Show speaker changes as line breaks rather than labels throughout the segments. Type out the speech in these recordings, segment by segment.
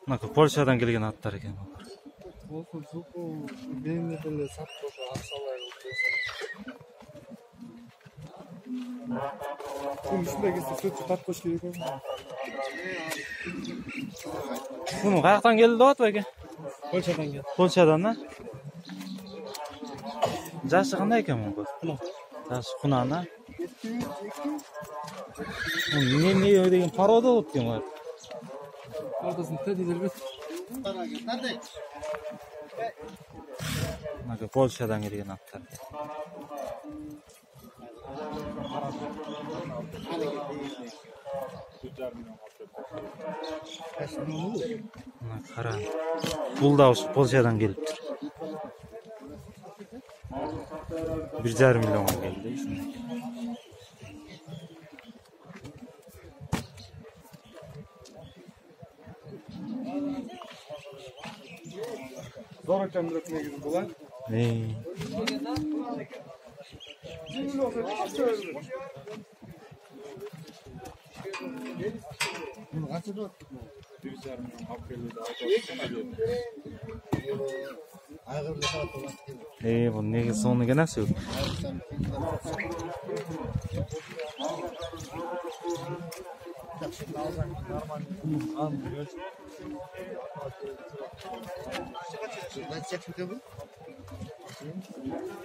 Мына Польшадан келген аттар экен.
Болсун суку мени деле сатып аксалай кылып. Ушундай кезде сөтчү тапкыш керек экен.
Муну каяктан келди деп атпайбы эке?
Польшадан келди.
Польшадан да? Жашы кандай экен мунун? Жашы кунан, а? Не деген порода болуп экен бу.
Ортасын тедилербет.
Мына Польшадан келген аттар. Мына кара. Бул да ушу Польшадан келиптир. 1,5 миллионго келди.
Zor ekan bирок негизи бул, а? Муну канча деп атты? 1,5 миллион алып келди деп айтып.
Бул негизи сону кенеси.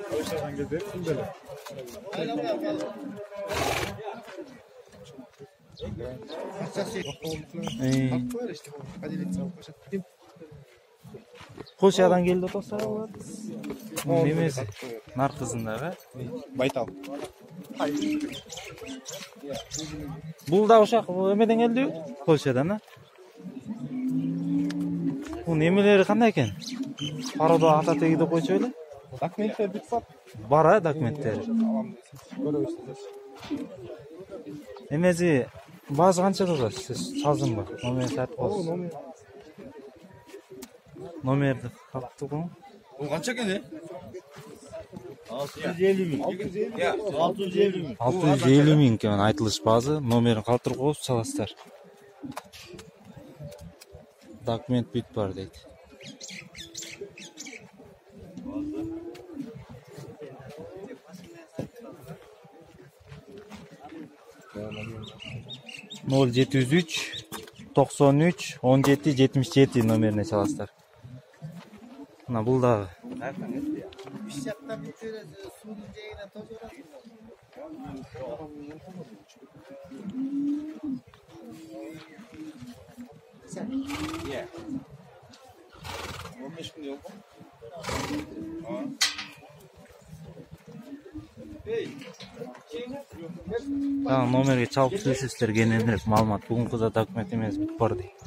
Польшадан келди, шундай.
Польшадан келди деп атса болот. Немеси? Наркызындагы
Байтал.
Бул да ошак эмеден келди? Польшадан, а? Бул немелери кандай экен? Порода ата теги деп койчу эле.
Документтер бүт бар.
Бар, а, документтери? Эмези баазы канча турат? Сиз сазынбы? Номерди айтып коесуз. Номерди калыптыр го.
Бул канча экен,
650 миң.
650 миң экен айтылыш баазы. Номерин калтырып коюп саласыздар. Документ бүт бар дейт. Ноль 703 93 17 77 номерине саласыздар. Мына бул дагы. Номерге чалып сүйлөшүңүздөр кененирээк маалымат. Бүгүнкү да документ эмес бүт бар дейт.